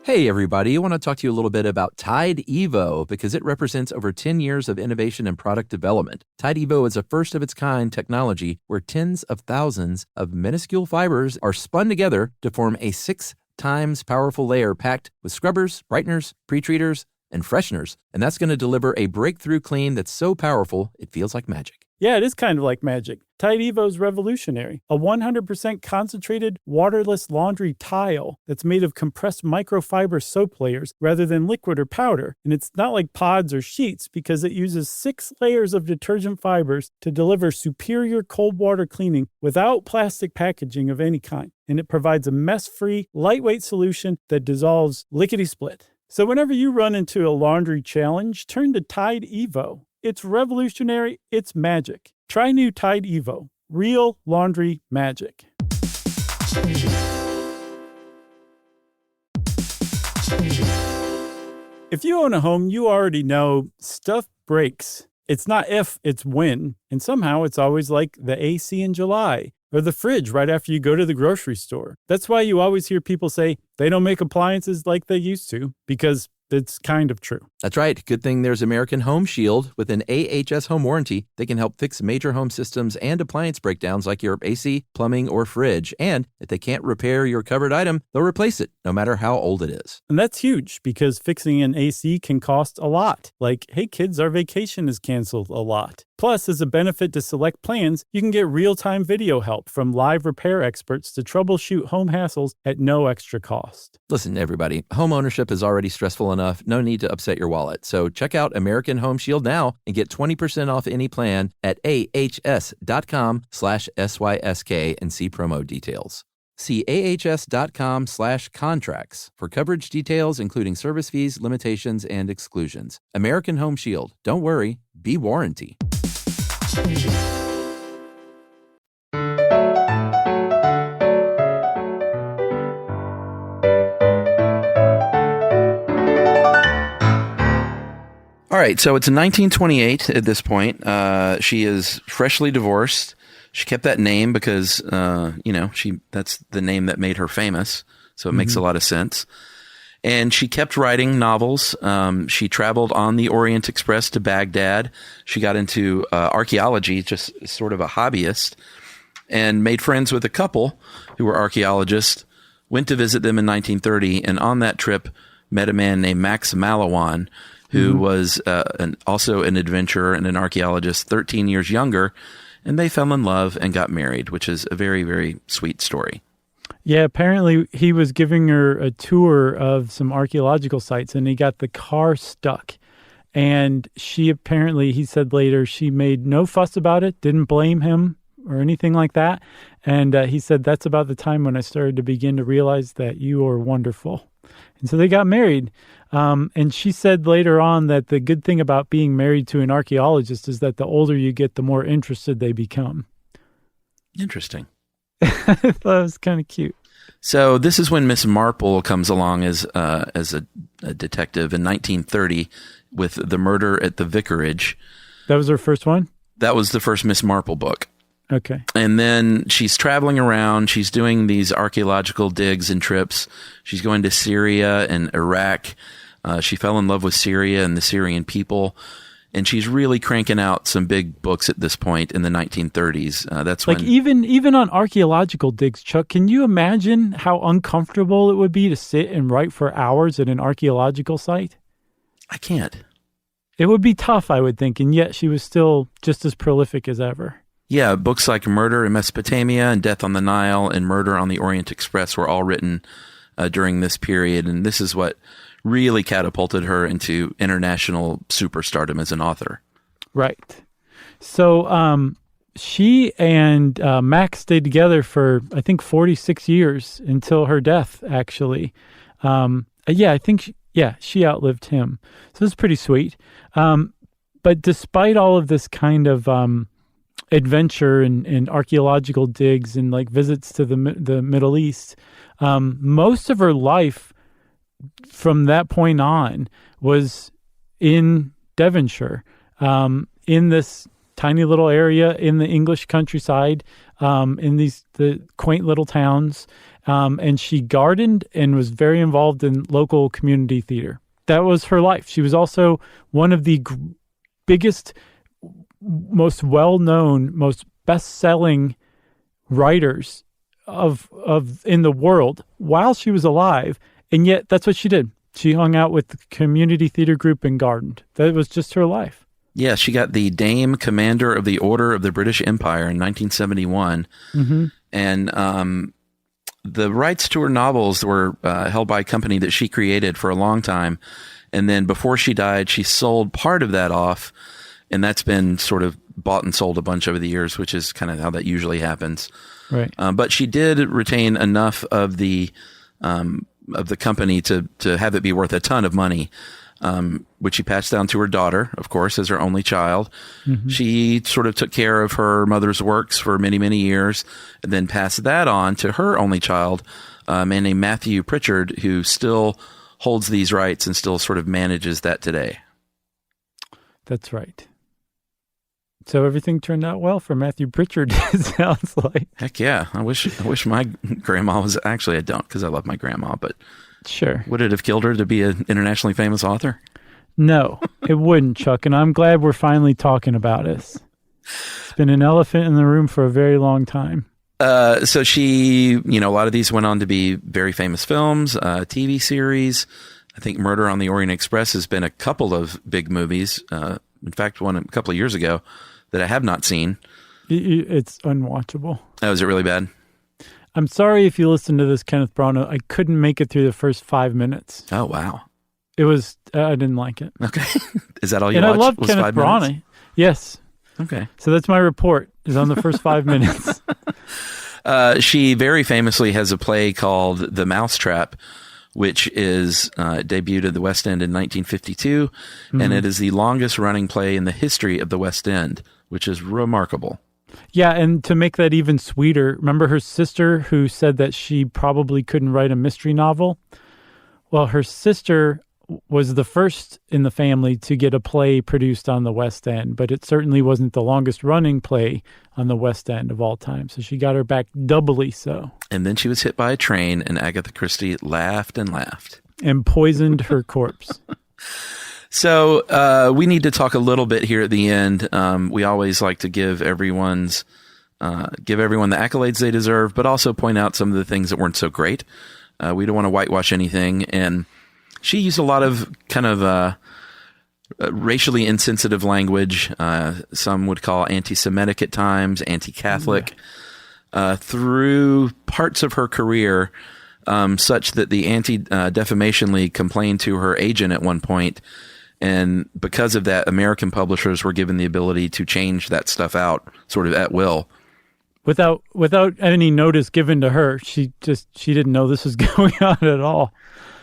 Hey, everybody. I want to talk to you a little bit about Tide Evo because it represents over 10 years of innovation and product development. Tide Evo is a first-of-its-kind technology where tens of thousands of minuscule fibers are spun together to form a 6 times powerful layer packed with scrubbers, brighteners, pre-treaters, and fresheners. And that's going to deliver a breakthrough clean that's so powerful it feels like magic. Yeah, it is kind of like magic. Tide Evo is revolutionary. A 100% concentrated, waterless laundry tile that's made of compressed microfiber soap layers rather than liquid or powder. And it's not like pods or sheets because it uses 6 layers of detergent fibers to deliver superior cold water cleaning without plastic packaging of any kind. And it provides a mess-free, lightweight solution that dissolves lickety-split. So whenever you run into a laundry challenge, turn to Tide Evo. It's revolutionary. It's magic. Try new Tide Evo. Real laundry magic. If you own a home, you already know stuff breaks. It's not if, it's when. And somehow it's always like the AC in July or the fridge right after you go to the grocery store. That's why you always hear people say they don't make appliances like they used to, because it's kind of true. That's right. Good thing there's American Home Shield. With an AHS home warranty, they can help fix major home systems and appliance breakdowns like your AC, plumbing, or fridge. And if they can't repair your covered item, they'll replace it, no matter how old it is. And that's huge because fixing an AC can cost a lot. Like, hey kids, our vacation is canceled a lot. Plus, as a benefit to select plans, you can get real-time video help from live repair experts to troubleshoot home hassles at no extra cost. Listen, everybody, home ownership is already stressful enough. No need to upset your wallet. So check out American Home Shield now and get 20% off any plan at ahs.com/SYSK and see promo details. See ahs.com/contracts for coverage details, including service fees, limitations, and exclusions. American Home Shield. Don't worry, be warranty. All right, so it's 1928 at this point. She is freshly divorced. She kept that name because, that's the name that made her famous. So it makes a lot of sense. And she kept writing novels. She traveled on the Orient Express to Baghdad. She got into archaeology, just sort of a hobbyist, and made friends with a couple who were archaeologists, went to visit them in 1930, and on that trip met a man named Max Malawan, who was also an adventurer and an archaeologist, 13 years younger, and they fell in love and got married, which is a very, very sweet story. Yeah, apparently he was giving her a tour of some archaeological sites, and he got the car stuck. And he said later, she made no fuss about it, didn't blame him or anything like that. And he said, that's about the time when I started to begin to realize that you are wonderful. And so they got married. And she said later on that the good thing about being married to an archaeologist is that the older you get, the more interested they become. Interesting. I thought it was kind of cute. So this is when Miss Marple comes along as a detective in 1930 with The Murder at the Vicarage. That was her first one? That was the first Miss Marple book. Okay. And then she's traveling around. She's doing these archaeological digs and trips. She's going to Syria and Iraq. She fell in love with Syria and the Syrian people. And she's really cranking out some big books at this point in the 1930s. That's like when even on archaeological digs, Chuck, can you imagine how uncomfortable it would be to sit and write for hours at an archaeological site? I can't. It would be tough, I would think, and yet she was still just as prolific as ever. Yeah, books like Murder in Mesopotamia and Death on the Nile and Murder on the Orient Express were all written during this period, and this is what really catapulted her into international superstardom as an author. Right. So she and Max stayed together for, I think, 46 years until her death, actually. I think she outlived him. So it's pretty sweet. But despite all of this kind of adventure and archaeological digs and like visits to the Middle East, most of her life from that point on was in Devonshire, in this tiny little area in the English countryside, in the quaint little towns. And she gardened and was very involved in local community theater. That was her life. She was also one of the biggest, most well-known, most best-selling writers of in the world while she was alive. And yet that's what she did. She hung out with the community theater group and gardened. That was just her life. Yeah, she got the Dame Commander of the Order of the British Empire in 1971. Mm-hmm. And the rights to her novels were held by a company that she created for a long time. And then before she died, she sold part of that off. And that's been sort of bought and sold a bunch over the years, which is kind of how that usually happens. Right. But she did retain enough of the company to have it be worth a ton of money, which she passed down to her daughter, of course, as her only child. Mm-hmm. She sort of took care of her mother's works for many, many years and then passed that on to her only child, a man named Matthew Pritchard, who still holds these rights and still sort of manages that today. That's right. So everything turned out well for Matthew Pritchard, it sounds like. Heck yeah. I wish my grandma was, actually I don't because I love my grandma, but sure. Would it have killed her to be an internationally famous author? No, it wouldn't, Chuck, and I'm glad we're finally talking about this. It's been an elephant in the room for a very long time. So she, a lot of these went on to be very famous films, TV series. I think Murder on the Orient Express has been a couple of big movies. In fact, one a couple of years ago that I have not seen. It's unwatchable. Oh, is it really bad? I'm sorry if you listen to this, Kenneth Branagh. I couldn't make it through the first 5 minutes. Oh, wow. It was, I didn't like it. Okay. Is that all you watched? And I love Kenneth Branagh. Yes. Okay. So that's my report, is on the first 5 minutes. She very famously has a play called The Mousetrap, which is debuted at the West End in 1952, and it is the longest running play in the history of the West End, which is remarkable. Yeah, and to make that even sweeter, remember her sister who said that she probably couldn't write a mystery novel? Well, her sister was the first in the family to get a play produced on the West End, but it certainly wasn't the longest running play on the West End of all time. So she got her back doubly so. And then she was hit by a train, and Agatha Christie laughed and laughed. And poisoned her corpse. So we need to talk a little bit here at the end. We always like to give everyone the accolades they deserve, but also point out some of the things that weren't so great. We don't want to whitewash anything. And she used a lot of kind of racially insensitive language. Some would call anti-Semitic at times, anti-Catholic. Through parts of her career, such that the Anti-Defamation League complained to her agent at one point. And because of that, American publishers were given the ability to change that stuff out sort of at will. Without any notice given to her. She didn't know this was going on at all.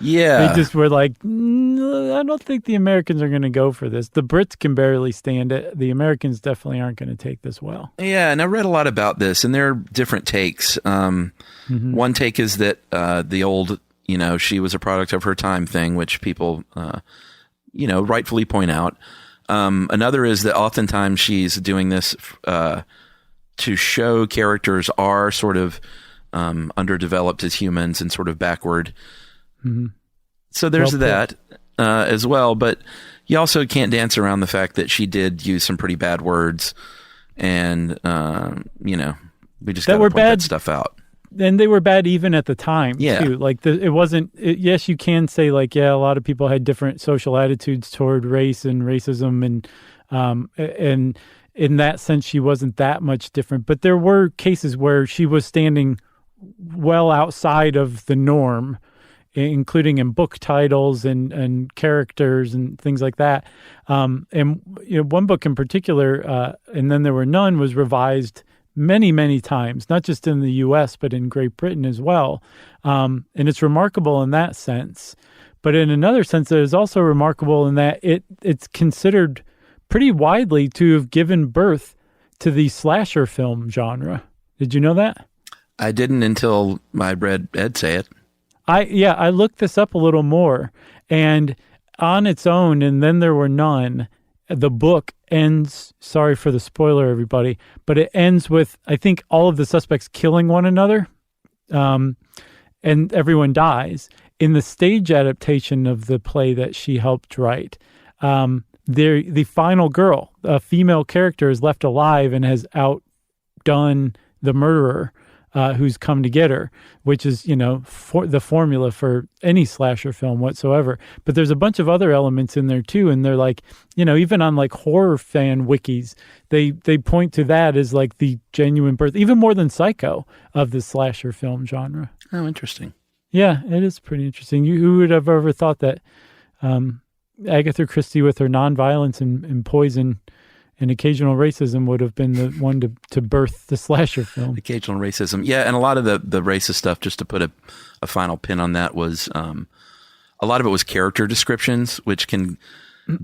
Yeah. They just were like, I don't think the Americans are going to go for this. The Brits can barely stand it. The Americans definitely aren't going to take this well. Yeah, and I read a lot about this, and there are different takes. One take is that the old, she was a product of her time thing, which people, rightfully point out. Another is that oftentimes she's doing this to show characters are sort of underdeveloped as humans and sort of backward. Mm-hmm. So there's that as well, but you also can't dance around the fact that she did use some pretty bad words, and we just got to point that stuff out. And they were bad even at the time, too. Like, it wasn't... yes, you can say, like, a lot of people had different social attitudes toward race and racism, and in that sense, she wasn't that much different. But there were cases where she was standing well outside of the norm, including in book titles and characters and things like that. And one book in particular, And Then There Were None, was revised many, many times, not just in the U.S., but in Great Britain as well. And it's remarkable in that sense. But in another sense, it is also remarkable in that it's considered pretty widely to have given birth to the slasher film genre. Did you know that? I didn't until I read Ed say it. I looked this up a little more, and on its own, And Then There Were None, the book ends, sorry for the spoiler, everybody, but it ends with, I think, all of the suspects killing one another, and everyone dies. In the stage adaptation of the play that she helped write, the final girl, a female character, is left alive and has outdone the murderer who's come to get her, which is, the formula for any slasher film whatsoever. But there's a bunch of other elements in there too. And they're like, even on like horror fan wikis, they point to that as like the genuine birth, even more than Psycho, of the slasher film genre. Oh, interesting. Yeah, it is pretty interesting. Who would have ever thought that Agatha Christie, with her nonviolence and poison and occasional racism, would have been the one to birth the slasher film. Occasional racism. Yeah, and a lot of the racist stuff, just to put a final pin on that, was a lot of it was character descriptions, which can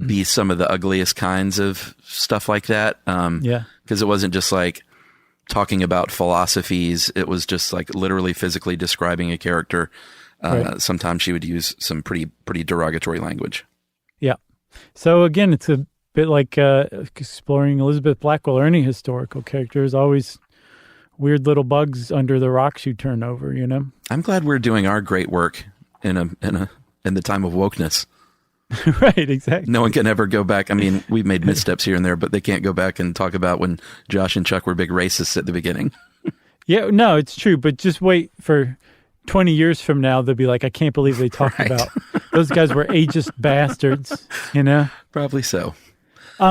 be some of the ugliest kinds of stuff like that. Because it wasn't just like talking about philosophies. It was just like literally physically describing a character. Right. Sometimes she would use some pretty derogatory language. Yeah. So again, it's a bit like exploring Elizabeth Blackwell or any historical character. There's always weird little bugs under the rocks you turn over, I'm glad we're doing our great work in the time of wokeness. Right, exactly. No one can ever go back. I mean, we've made missteps here and there, but they can't go back and talk about when Josh and Chuck were big racists at the beginning. Yeah, no, it's true. But just wait for 20 years from now, they'll be like, I can't believe they talked about those guys were ageist bastards, Probably so.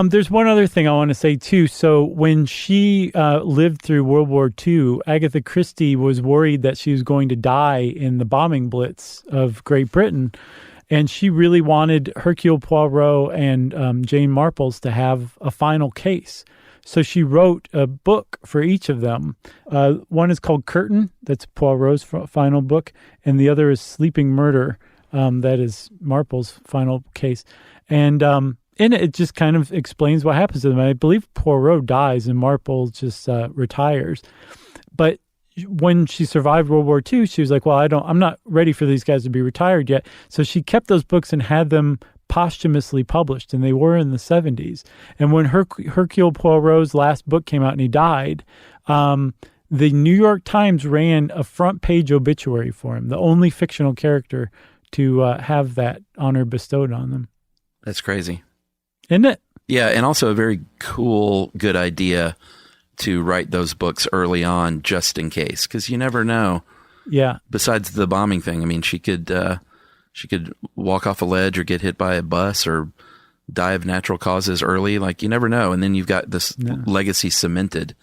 There's one other thing I want to say, too. So when she lived through World War II, Agatha Christie was worried that she was going to die in the bombing blitz of Great Britain. And she really wanted Hercule Poirot and Jane Marples to have a final case. So she wrote a book for each of them. One is called Curtain. That's Poirot's final book. And the other is Sleeping Murder. That is Marples' final case. And in it just kind of explains what happens to them. I believe Poirot dies and Marple just retires. But when she survived World War II, she was like, well, I'm not ready for these guys to be retired yet. So she kept those books and had them posthumously published, and they were in the 70s. And when Hercule Poirot's last book came out and he died, the New York Times ran a front page obituary for him, the only fictional character to have that honor bestowed on them. That's crazy. Isn't it? Yeah, and also a very cool, good idea to write those books early on just in case, because you never know. Yeah. Besides the bombing thing, I mean, she could walk off a ledge or get hit by a bus or die of natural causes early. Like, you never know. And then you've got this legacy cemented.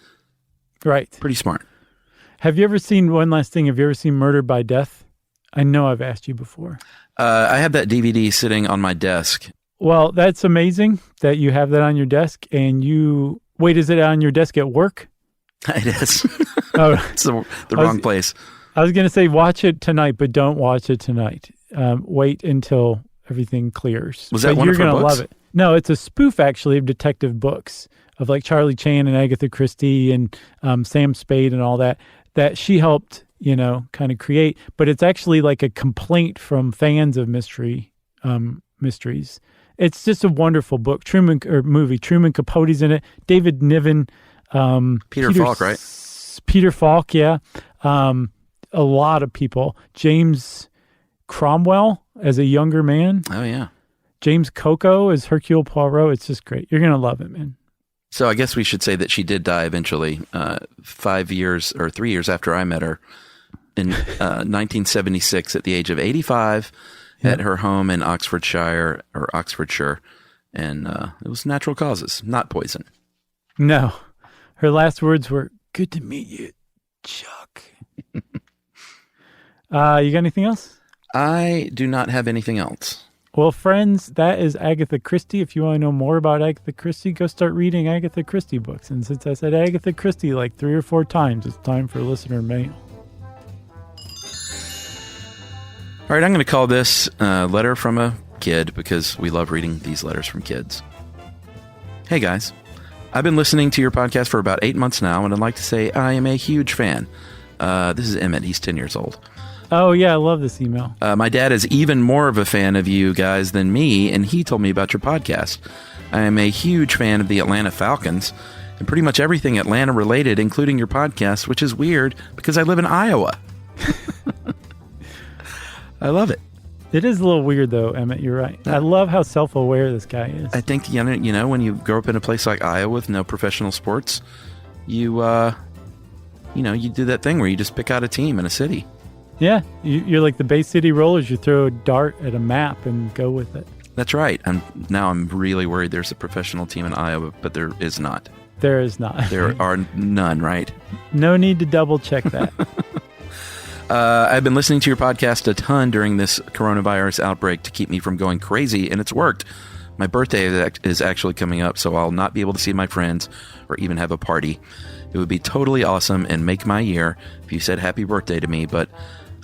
Right. Pretty smart. Have you ever seen, one last thing, have you ever seen Murder by Death? I know I've asked you before. I have that DVD sitting on my desk. Well, that's amazing that you have that on your desk. And wait, is it on your desk at work? It is. Oh, it's the wrong place. I was going to say watch it tonight, but don't watch it tonight. Wait until everything clears. Was that one of her books? You're going to love it. No, it's a spoof, actually, of detective books of like Charlie Chan and Agatha Christie and Sam Spade and all that she helped, kind of create. But it's actually like a complaint from fans of mysteries. It's just a wonderful book. Truman Capote's in it. David Niven. Peter Falk, right? Peter Falk, yeah. A lot of people. James Cromwell as a younger man. Oh, yeah. James Coco as Hercule Poirot. It's just great. You're going to love it, man. So I guess we should say that she did die eventually, 3 years after I met her in 1976 at the age of 85 at her home in Oxfordshire. And it was natural causes, not poison. No. Her last words were, "Good to meet you, Chuck." You got anything else? I do not have anything else. Well, friends, that is Agatha Christie. If you want to know more about Agatha Christie, go start reading Agatha Christie books. And since I said Agatha Christie like 3 or 4 times, it's time for listener mail. All right, I'm going to call this Letter from a Kid because we love reading these letters from kids. Hey, guys. I've been listening to your podcast for about 8 months now, and I'd like to say I am a huge fan. This is Emmett. He's 10 years old. Oh, yeah, I love this email. My dad is even more of a fan of you guys than me, and he told me about your podcast. I am a huge fan of the Atlanta Falcons and pretty much everything Atlanta related, including your podcast, which is weird because I live in Iowa. I love it. It is a little weird, though, Emmett. You're right. I love how self-aware this guy is. I think, when you grow up in a place like Iowa with no professional sports, you do that thing where you just pick out a team in a city. Yeah, you're like the Bay City Rollers. You throw a dart at a map and go with it. That's right. Now I'm really worried there's a professional team in Iowa, but there is not. There is not. There are none, right? No need to double check that. I've been listening to your podcast a ton during this coronavirus outbreak to keep me from going crazy, and it's worked. My birthday is actually coming up, so I'll not be able to see my friends or even have a party. It would be totally awesome and make my year if you said happy birthday to me, but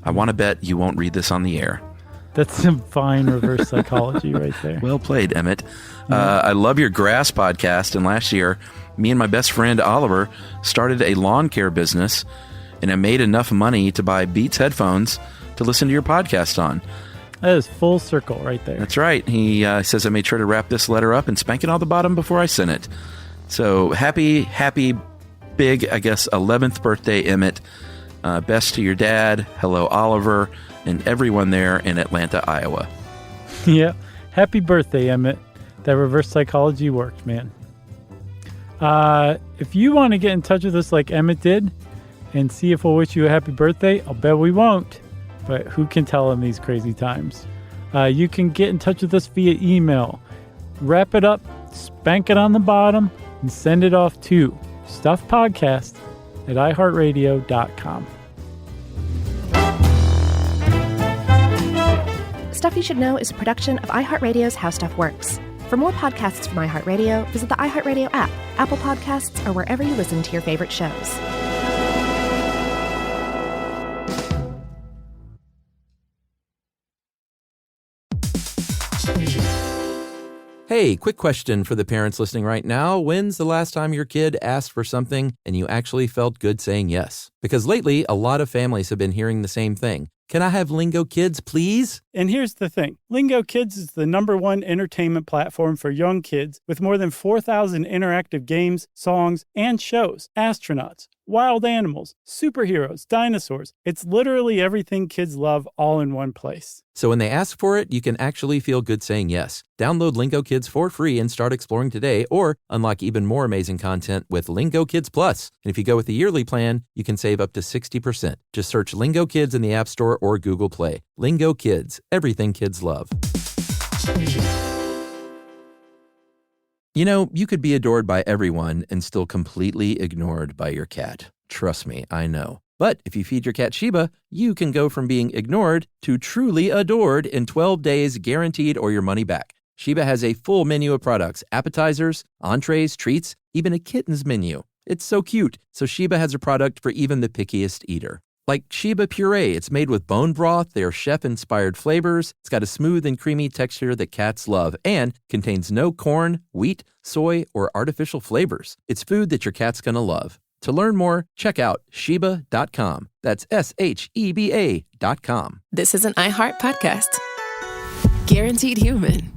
I want to bet you won't read this on the air. That's some fine reverse psychology right there. Well played, Emmett. I love your grass podcast, and last year, me and my best friend Oliver started a lawn care business, and I made enough money to buy Beats headphones to listen to your podcast on. That is full circle right there. That's right. He says I made sure to wrap this letter up and spank it on the bottom before I sent it. So happy, big, I guess, 11th birthday, Emmett. Best to your dad. Hello, Oliver, and everyone there in Atlanta, Iowa. Yeah. Happy birthday, Emmett. That reverse psychology worked, man. If you want to get in touch with us like Emmett did and see if we'll wish you a happy birthday, I'll bet we won't. But who can tell in these crazy times? You can get in touch with us via email. Wrap it up, spank it on the bottom, and send it off to stuffpodcast@iheartradio.com. Stuff You Should Know is a production of iHeartRadio's How Stuff Works. For more podcasts from iHeartRadio, visit the iHeartRadio app, Apple Podcasts, or wherever you listen to your favorite shows. Hey, quick question for the parents listening right now. When's the last time your kid asked for something and you actually felt good saying yes? Because lately, a lot of families have been hearing the same thing. Can I have Lingo Kids, please? And here's the thing. Lingo Kids is the #1 entertainment platform for young kids with more than 4,000 interactive games, songs, and shows. Astronauts, wild animals, superheroes, dinosaurs. It's literally everything kids love all in one place. So when they ask for it, you can actually feel good saying yes. Download Lingo Kids for free and start exploring today, or unlock even more amazing content with Lingo Kids Plus. And if you go with the yearly plan, you can save up to 60%. Just search Lingo Kids in the App Store or Google Play. Lingo Kids, everything kids love. You know, you could be adored by everyone and still completely ignored by your cat. Trust me, I know. But if you feed your cat Sheba, you can go from being ignored to truly adored in 12 days, guaranteed, or your money back. Sheba has a full menu of products, appetizers, entrees, treats, even a kitten's menu. It's so cute, so Sheba has a product for even the pickiest eater. Like Sheba Puree, it's made with bone broth, their chef-inspired flavors. It's got a smooth and creamy texture that cats love and contains no corn, wheat, soy, or artificial flavors. It's food that your cat's gonna love. To learn more, check out Sheba.com. That's SHEBA.com. This is an iHeart podcast. Guaranteed human.